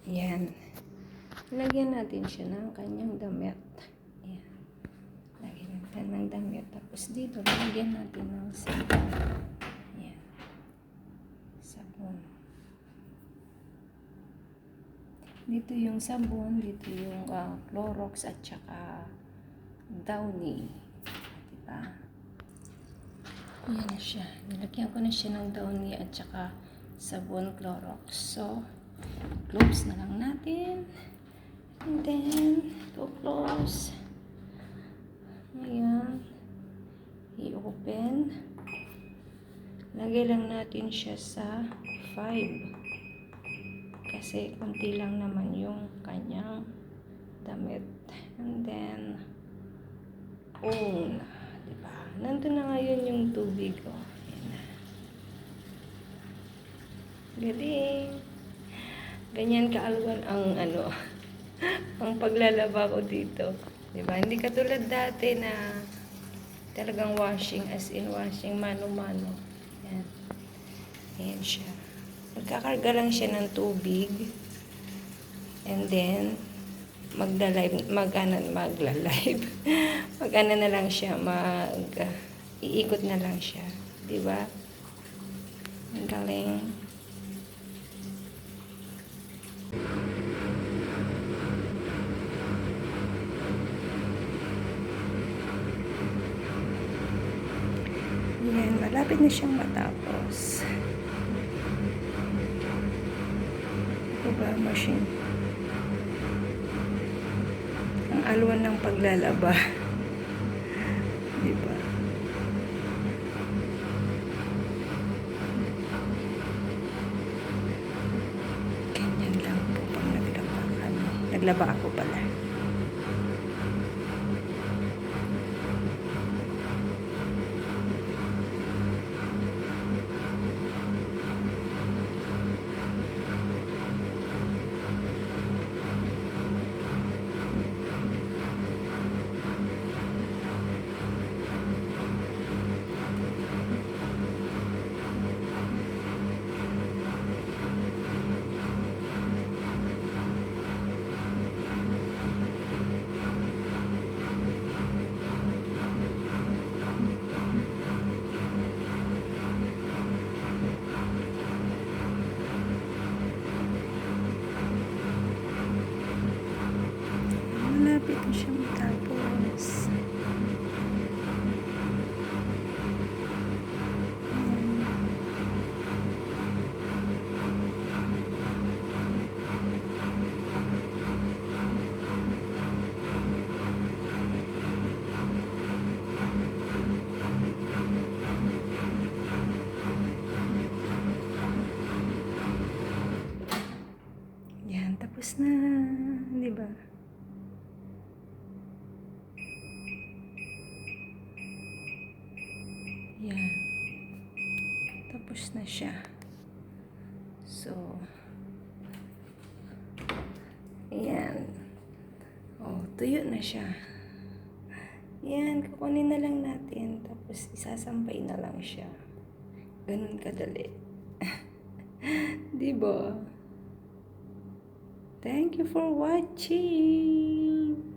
Yan. Lagyan natin siya ng kanyang damit. Yan. Lagyan natin ng damit. Tapos dito, lagyan natin ng sabon. Yan. Sabon. Dito yung sabon, dito yung Clorox at saka Downy. Diba? Yan na siya. Nilagyan ko na siya ng Downy at saka sabon Clorox. So, close na lang natin. And then, to close. Ayan. I-open. Lagay lang natin siya sa 5. Kasi konti lang naman yung kanyang damit. And then, on. Diba? Nandun na ngayon yung tubig. Oh. Ayan na. Galing. Ganyan kaalwan ang ang paglalaba ko dito. Diba? Hindi katulad dati na talagang washing, as in washing mano-mano. Ayan. Ayan siya. Magkakarga lang siya ng tubig. And then, magla-live na lang siya, iikot na lang siya. Diba? Ang galing. Yan, malapit na siyang matapos. Ito ba, machine? Ang alwan ng paglalaba. Diba? Ganyan lang po pag naglaba kami. Naglaba ako pala. Malapit na siya matapos. Yan, tapos na. Diba? Yan. Tapos na siya. So, ayan. Oh, tuyo na siya. Yan, kukunin na lang natin. Tapos, isasampay na lang siya. Ganun kadali. Diba? Thank you for watching.